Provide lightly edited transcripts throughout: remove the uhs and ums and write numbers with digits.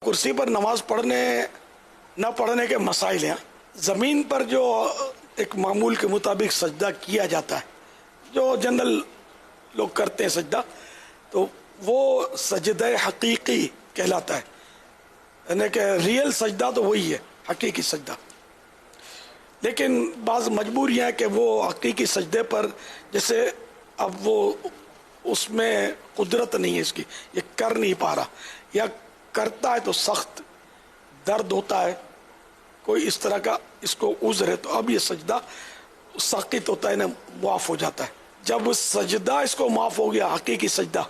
کرسی پر نماز پڑھنے نہ پڑھنے کے مسائل ہیں. زمین پر جو ایک معمول کے مطابق سجدہ کیا جاتا ہے، جو جنرل لوگ کرتے ہیں سجدہ، تو وہ سجدہ حقیقی کہلاتا ہے. یعنی کہ ریئل سجدہ تو وہی ہے، حقیقی سجدہ. لیکن بعض مجبوریاں ہیں کہ وہ حقیقی سجدے پر جیسے اب وہ اس میں قدرت نہیں ہے اس کی، یہ کر نہیں پا رہا، یا کرتا ہے تو سخت درد ہوتا ہے، کوئی اس طرح کا اس کو عذر ہے، تو اب یہ سجدہ ساقط ہوتا ہے نا، معاف ہو جاتا ہے. جب سجدہ اس کو معاف ہو گیا، حقیقی سجدہ،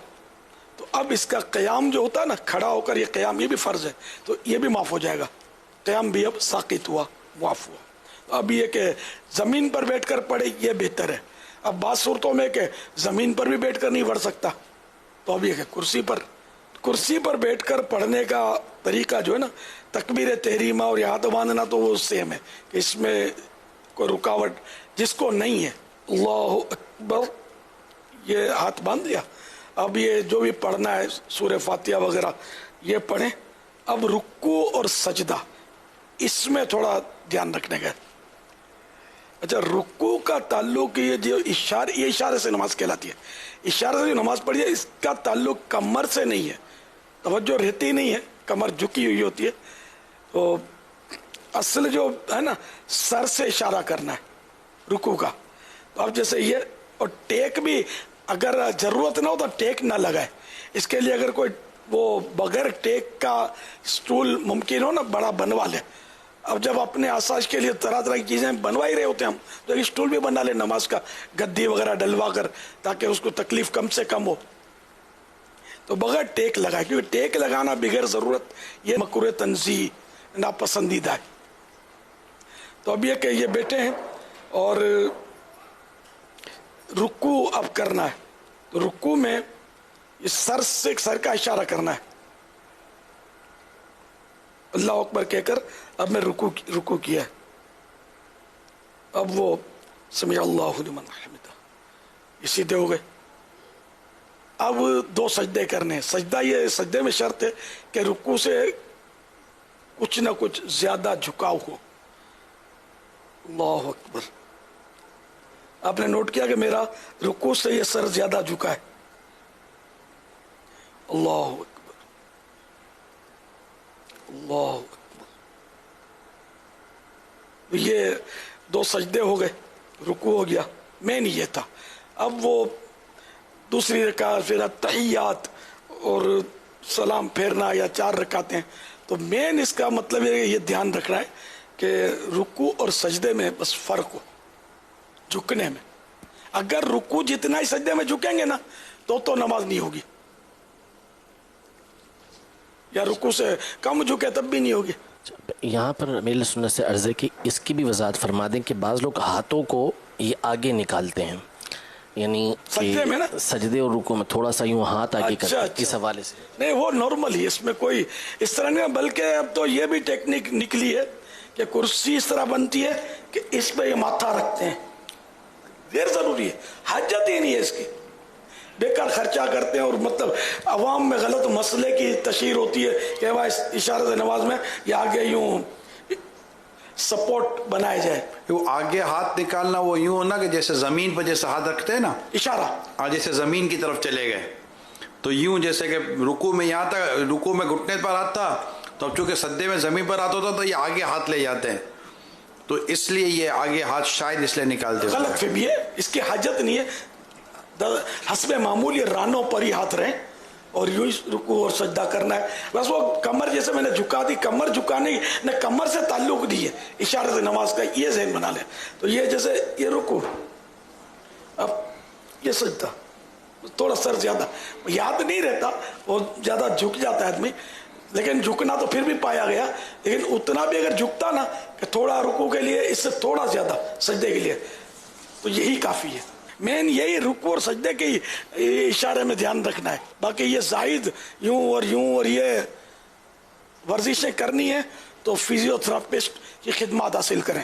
تو اب اس کا قیام جو ہوتا ہے نا، کھڑا ہو کر یہ قیام، یہ بھی فرض ہے، تو یہ بھی معاف ہو جائے گا. قیام بھی اب ساقط ہوا، معاف ہوا. اب یہ کہ زمین پر بیٹھ کر پڑھے یہ بہتر ہے. اب بعض صورتوں میں کہ زمین پر بھی بیٹھ کر نہیں پڑھ سکتا، تو اب یہ کہ کرسی پر بیٹھ کر پڑھنے کا طریقہ جو ہے نا، تکبیر تحریمہ اور ہاتھ باندھنا تو وہ سیم ہے کہ اس میں کوئی رکاوٹ جس کو نہیں ہے، اللہ اکبر یہ ہاتھ باندھ دیا. اب یہ جو بھی پڑھنا ہے سورہ فاتحہ وغیرہ یہ پڑھیں. اب رکوع اور سجدہ اس میں تھوڑا دھیان رکھنے کا. اچھا، رکوع کا تعلق یہ جو اشارے سے نماز کہلاتی ہے. اشارے سے جو نماز پڑھی ہے اس کا تعلق کمر سے نہیں ہے، توجہ رہتی نہیں ہے، کمر جھکی ہوئی ہوتی ہے. تو اصل جو ہے نا سر سے اشارہ کرنا ہے رکوع کا. تو اب جیسے یہ، اور ٹیک بھی اگر ضرورت نہ ہو تو ٹیک نہ لگائے. اس کے لیے اگر کوئی وہ بغیر ٹیک کا سٹول ممکن ہو نا، بڑا بنوا لے. اب جب اپنے آسائش کے لیے طرح طرح کی چیزیں بنوا ہی رہے ہوتے ہیں ہم، تو ایک سٹول بھی بنا لے نماز کا، گدی وغیرہ ڈلوا کر، تاکہ اس کو تکلیف کم سے کم ہو. تو بغیر ٹیک لگائے، کیونکہ ٹیک لگانا بغیر ضرورت یہ مکروہ تنزیہ، ناپسندیدہ ہے. تو اب یہ کہ یہ بیٹھے ہیں اور رکوع اب کرنا ہے. تو رکوع میں اس سر کا اشارہ کرنا ہے، اللہ اکبر کہہ کر اب میں رکوع کیا ہے. اب وہ سمع اللہ لمن حمدہ، یہ سیدھے ہو گئے. اب 2 سجدے کرنے ہیں. سجدے میں شرط ہے کہ رکوع سے کچھ نہ کچھ زیادہ جھکاؤ ہو. اللہ اکبر. آپ نے نوٹ کیا کہ میرا رکوع سے یہ سر زیادہ جھکا ہے. اللہ اکبر، اللہ اکبر. یہ 2 سجدے ہو گئے، رکوع ہو گیا. مین یہ تھا. اب وہ دوسری رکعت، پھر تحیات اور سلام پھیرنا، یا 4 رکعتیں. تو مین اس کا مطلب ہے یہ دھیان رکھنا ہے کہ رکوع اور سجدے میں بس فرق ہو جھکنے میں. اگر رکوع جتنا ہی سجدے میں جھکیں گے نا تو نماز نہیں ہوگی، یا رکوع سے کم جھکے تب بھی نہیں ہوگی. یہاں پر میری سنت سے عرض ہے کہ اس کی بھی وضاحت فرما دیں کہ بعض لوگ ہاتھوں کو یہ آگے نکالتے ہیں، یعنی سجدے میں نا، سجدے اور رکوع میں تھوڑا سا یوں ہاتھ آگے کرتے ہیں. اس حوالے سے نہیں، وہ نارمل ہی، اس میں کوئی اس طرح نہیں. بلکہ اب تو یہ بھی ٹیکنیک نکلی ہے کہ کرسی اس طرح بنتی ہے کہ اس پہ یہ ماتھا رکھتے ہیں. غیر ضروری ہے، حاجت ہی نہیں ہے اس کی، بیکار خرچہ کرتے ہیں. اور مطلب عوام میں غلط مسئلے کی تشہیر ہوتی ہے کہ بھائی اشارے سے نماز میں یہ آگے یوں سپورٹ بنائے جائے. وہ آگے ہاتھ نکالنا وہ یوں ہونا کہ جیسے زمین پر جیسے ہاتھ رکھتے ہیں نا، اشارہ جیسے زمین کی طرف چلے گئے، تو یوں جیسے کہ رکوع میں یہاں تک، رکوع میں گھٹنے پر ہاتھ تھا، تو اب چونکہ سجدے میں زمین پر ہاتھ ہوتا تو یہ آگے ہاتھ لے جاتے ہیں، تو اس لیے یہ آگے ہاتھ شاید اس لیے نکالتے ہیں. غلط فہمی ہے، اس کی حاجت نہیں ہے. حسب معمول یہ رانوں پر ہی ہاتھ رہیں اور یوں رکوع اور سجدہ کرنا ہے. بس وہ کمر جیسے میں نے جھکا دی، کمر جھکانے نے کمر سے تعلق دی ہے، اشارے سے نماز کا یہ ذہن بنا لیں. تو یہ جیسے یہ رکوع، اب یہ سجدہ، تھوڑا سر زیادہ یاد نہیں رہتا، وہ زیادہ جھک جاتا ہے آدمی. لیکن جھکنا تو پھر بھی پایا گیا، لیکن اتنا بھی اگر جھکتا نا کہ تھوڑا رکوع کے لیے اس سے تھوڑا زیادہ سجدے کے لیے، تو یہی کافی ہے. مین یہی رکوع اور سجدے کے اشارے میں دھیان رکھنا ہے. باقی یہ زائد یوں اور یہ ورزشیں کرنی ہے تو فزیو تھراپسٹ کی خدمات حاصل کریں.